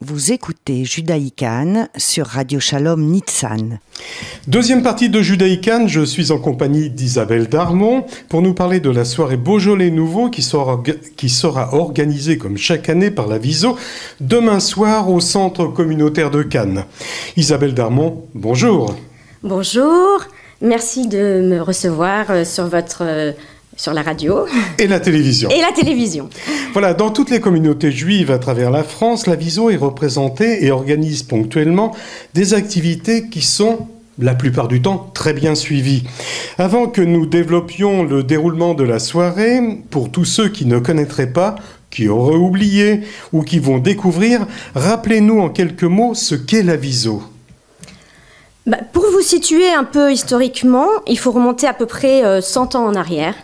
Vous écoutez Judaïkan sur Radio Shalom Nitsan. Deuxième partie de Judaïkan, je suis en compagnie d'Isabelle Darmon pour nous parler de la soirée Beaujolais Nouveau qui sera organisée comme chaque année par la Viso demain soir au centre communautaire de Cannes. Isabelle Darmon, bonjour. Bonjour, merci de me recevoir sur la radio. Et la télévision. Et la télévision. Voilà, dans toutes les communautés juives à travers la France, la Viso est représentée et organise ponctuellement des activités qui sont, la plupart du temps, très bien suivies. Avant que nous développions le déroulement de la soirée, pour tous ceux qui ne connaîtraient pas, qui auraient oublié ou qui vont découvrir, rappelez-nous en quelques mots ce qu'est la Viso. Pour vous situer un peu historiquement, il faut remonter à peu près 100 ans en arrière.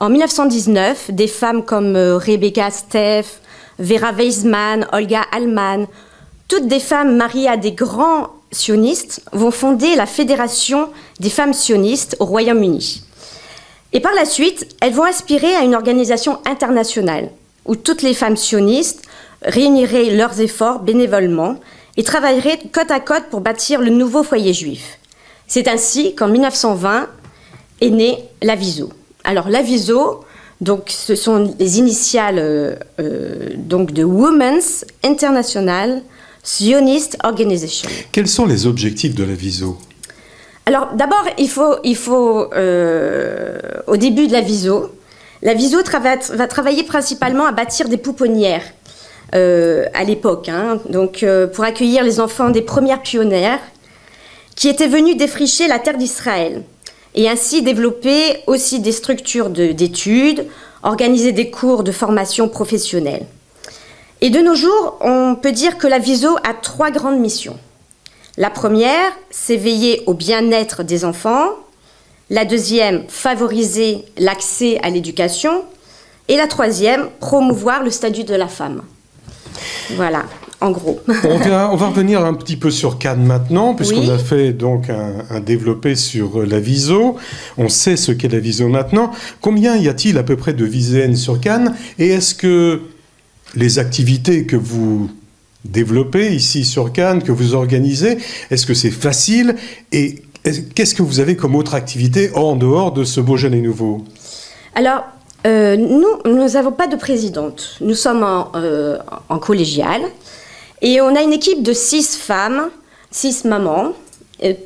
En 1919, des femmes comme Rebecca Steff, Vera Weizmann, Olga Allman, toutes des femmes mariées à des grands sionistes, vont fonder la Fédération des femmes sionistes au Royaume-Uni. Et par la suite, elles vont aspirer à une organisation internationale où toutes les femmes sionistes réuniraient leurs efforts bénévolement et travailleraient côte à côte pour bâtir le nouveau foyer juif. C'est ainsi qu'en 1920 est née la Viso. Alors la Viso, donc, ce sont les initiales donc de Women's International Zionist Organization. Quels sont les objectifs de la Viso ? Alors d'abord, il faut au début de la Viso va travailler principalement à bâtir des pouponnières. À l'époque, donc pour accueillir les enfants des premières pionnières qui étaient venus défricher la terre d'Israël et ainsi développer aussi des structures d'études, organiser des cours de formation professionnelle. Et de nos jours, on peut dire que la Viso a 3 grandes missions. La première, c'est veiller au bien-être des enfants. La deuxième, favoriser l'accès à l'éducation. Et la troisième, promouvoir le statut de la femme. Voilà, en gros. On va revenir un petit peu sur Cannes maintenant, puisqu'on oui. a fait donc un développé sur la Viso. On sait ce qu'est la Viso maintenant. Combien y a-t-il à peu près de Viséennes sur Cannes ? Et est-ce que les activités que vous développez ici sur Cannes, que vous organisez, est-ce que c'est facile ? Et qu'est-ce que vous avez comme autre activité en dehors de ce Beaujolais Nouveau ? Alors, nous n'avons pas de présidente. Nous sommes en collégiale et on a une équipe de 6 femmes, 6 mamans,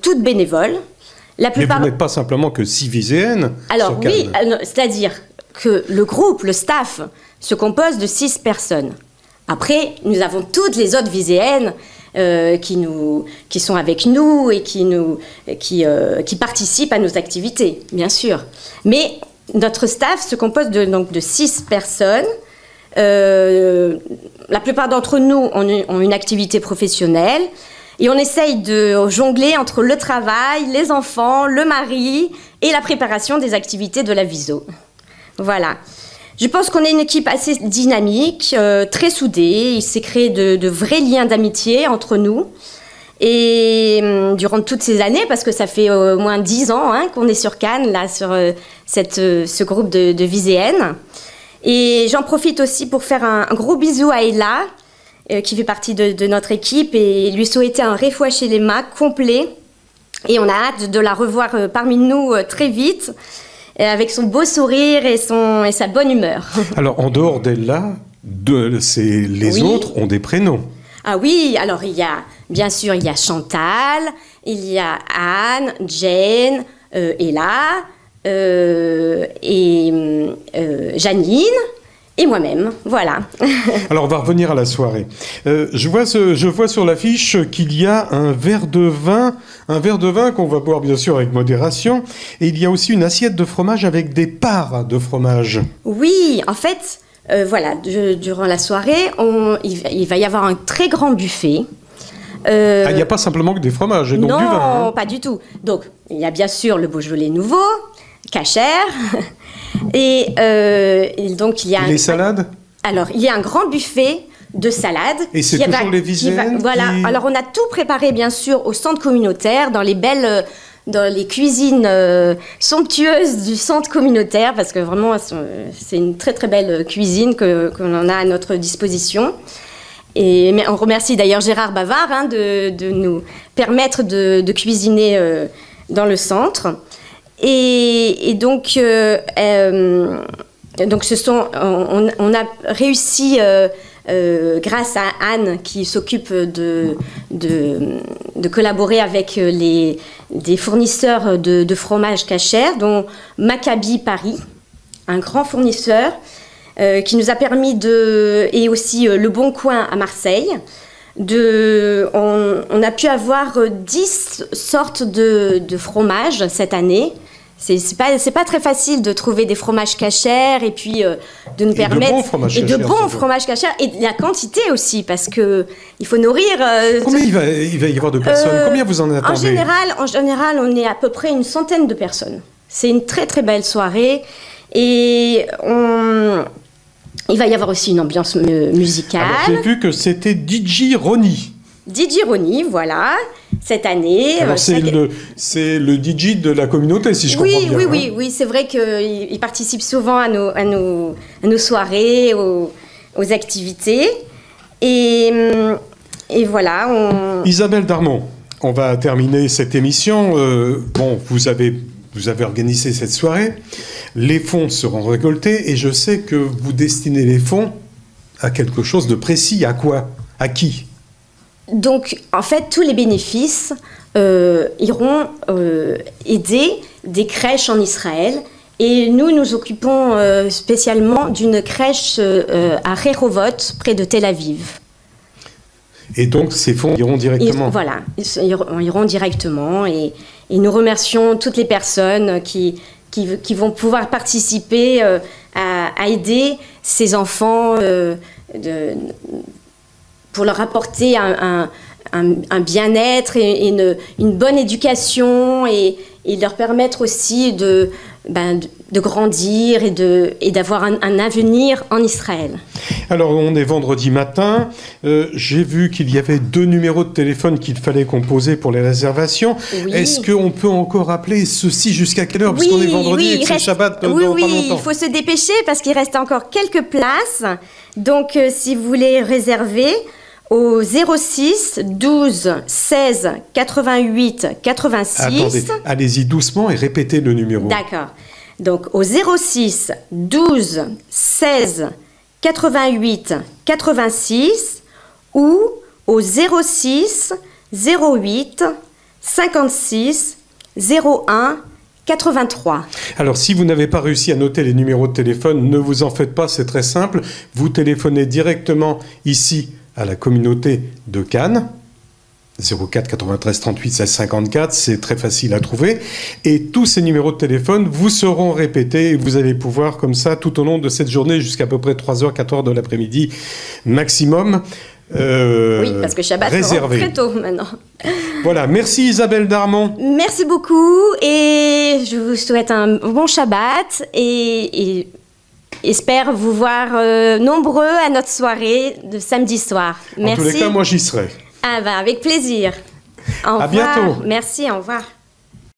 toutes bénévoles. Mais vous n'êtes pas simplement que 6 Viséennes. Alors sur oui, Cannes. c'est-à-dire que le groupe, le staff, se compose de 6 personnes. Après, nous avons toutes les autres Viséennes qui sont avec nous et qui participent à nos activités, bien sûr. Mais notre staff se compose de 6 personnes. La plupart d'entre nous ont une activité professionnelle et on essaye de jongler entre le travail, les enfants, le mari et la préparation des activités de la Viso. Voilà. Je pense qu'on est une équipe assez dynamique, très soudée. Il s'est créé de vrais liens d'amitié entre nous. Et durant toutes ces années, parce que ça fait au moins 10 ans qu'on est sur Cannes, là, sur ce groupe de Viséennes. Et j'en profite aussi pour faire un gros bisou à Ella, qui fait partie de notre équipe, et lui souhaiter un Refoua Shelema complet. Et on a hâte de la revoir parmi nous très vite, avec son beau sourire et sa bonne humeur. Alors, en dehors d'Ella, les autres ont des prénoms. Ah oui, alors bien sûr, il y a Chantal, il y a Anne, Jane, Ella, et Janine, et moi-même, voilà. Alors, on va revenir à la soirée. Je vois sur l'affiche qu'il y a un verre de vin qu'on va boire bien sûr avec modération, et il y a aussi une assiette de fromage avec des parts de fromage. Oui, en fait, voilà, durant la soirée, il va y avoir un très grand buffet. Il n'y a pas simplement que des fromages et donc du vin. Non, pas du tout. Donc, il y a bien sûr le Beaujolais Nouveau, cachère, et donc il y a... Les salades ? Alors, il y a un grand buffet de salades. Et c'est toujours les Viséennes Voilà, alors on a tout préparé bien sûr au centre communautaire, dans les cuisines somptueuses du centre communautaire, parce que vraiment c'est une très très belle cuisine qu'on a à notre disposition. Et on remercie d'ailleurs Gérard Bavard de nous permettre de cuisiner dans le centre. Et donc, on a réussi, grâce à Anne qui s'occupe de collaborer avec des fournisseurs de fromage kasher, dont Maccabi Paris, un grand fournisseur, qui nous a permis et aussi Le Bon Coin à Marseille, on a pu avoir 10 sortes de fromages cette année. C'est pas très facile de trouver des fromages kasher et puis de nous permettre de bons fromages kasher et de la quantité aussi, parce que il faut nourrir. Combien il va y avoir de personnes? Combien vous en attendez? En général, on est à peu près une centaine de personnes. C'est une très très belle soirée et il va y avoir aussi une ambiance musicale. Alors, j'ai vu que c'était DJ Ronnie. DJ Ronnie, voilà, cette année. Alors c'est le DJ de la communauté, si je comprends bien. Oui, c'est vrai qu'il participe souvent à nos soirées, aux activités. Et voilà. Isabelle Darmon, on va terminer cette émission. Vous avez organisé cette soirée. Les fonds seront récoltés et je sais que vous destinez les fonds à quelque chose de précis. À quoi? À qui? Donc, en fait, tous les bénéfices iront aider des crèches en Israël. Et nous occupons spécialement d'une crèche à Rehovot, près de Tel Aviv. Et donc, ces fonds iront directement? Voilà, ils iront directement. Et nous remercions toutes les personnes qui vont pouvoir participer à aider ces enfants pour leur apporter un bien-être et une bonne éducation et leur permettre aussi de grandir et d'avoir un avenir en Israël. Alors, on est vendredi matin. J'ai vu qu'il y avait 2 numéros de téléphone qu'il fallait composer pour les réservations. Oui. Est-ce qu'on peut encore appeler ceci jusqu'à quelle heure? Puisqu'on est vendredi et que c'est Shabbat dans pas longtemps. Il faut se dépêcher parce qu'il reste encore quelques places. Donc, si vous voulez réserver, au 06 12 16 88 86. Attendez, allez-y doucement et répétez le numéro. D'accord. Donc au 06 12 16 88 86 ou au 06 08 56 01 83. Alors, si vous n'avez pas réussi à noter les numéros de téléphone, ne vous en faites pas, c'est très simple. Vous téléphonez directement ici à la communauté de Cannes, 04 93 38 16 54, c'est très facile à trouver. Et tous ces numéros de téléphone vous seront répétés et vous allez pouvoir, comme ça, tout au long de cette journée, jusqu'à peu près 3h, 4h de l'après-midi maximum, oui, parce que Shabbat réservé. Très tôt maintenant. Voilà, merci Isabelle Darmon. Merci beaucoup et je vous souhaite un bon Shabbat et espère vous voir nombreux à notre soirée de samedi soir. Merci. En tous les cas, moi j'y serai. Avec plaisir. Au revoir. À bientôt. Merci, au revoir.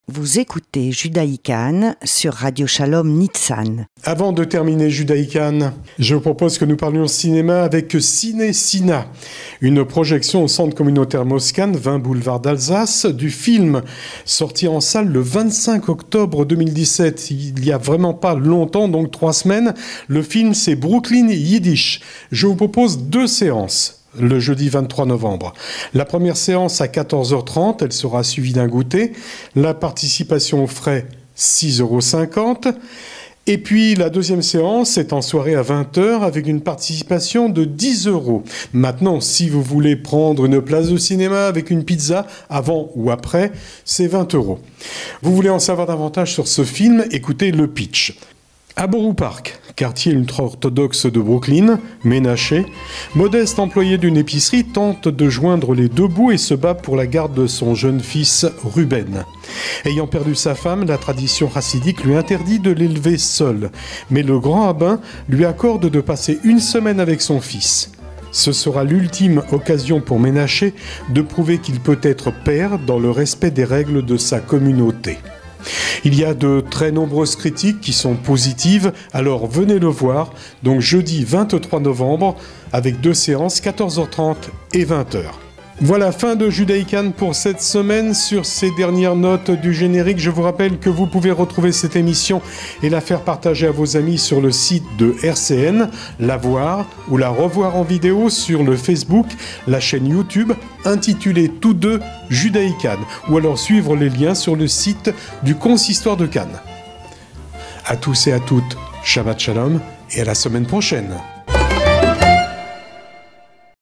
Vous écoutez Judaïkan sur Radio Shalom Nitsan. Avant de terminer Judaïkan, je vous propose que nous parlions cinéma avec Ciné Sina, une projection au centre communautaire Moscan, 20 boulevard d'Alsace, du film sorti en salle le 25 octobre 2017. Il y a vraiment pas longtemps, donc 3 semaines. Le film, c'est Brooklyn Yiddish. Je vous propose 2 séances. Le jeudi 23 novembre. La première séance à 14h30, elle sera suivie d'un goûter. La participation aux frais, 6,50 €. Et puis la deuxième séance est en soirée à 20h avec une participation de 10 €. Maintenant, si vous voulez prendre une place de cinéma avec une pizza avant ou après, c'est 20 €. Vous voulez en savoir davantage sur ce film? Écoutez le pitch. À Borough Park, quartier ultra-orthodoxe de Brooklyn, Ménaché, modeste employé d'une épicerie tente de joindre les 2 bouts et se bat pour la garde de son jeune fils Ruben. Ayant perdu sa femme, la tradition chassidique lui interdit de l'élever seul, mais le grand rabbin lui accorde de passer 1 semaine avec son fils. Ce sera l'ultime occasion pour Ménaché de prouver qu'il peut être père dans le respect des règles de sa communauté. Il y a de très nombreuses critiques qui sont positives, alors venez le voir, donc jeudi 23 novembre, avec 2 séances, 14h30 et 20h. Voilà, fin de Judaïkan pour cette semaine. Sur ces dernières notes du générique, je vous rappelle que vous pouvez retrouver cette émission et la faire partager à vos amis sur le site de RCN, la voir ou la revoir en vidéo sur le Facebook, la chaîne YouTube, intitulée tous deux Judaïkan, ou alors suivre les liens sur le site du Consistoire de Cannes. À tous et à toutes, Shabbat Shalom et à la semaine prochaine.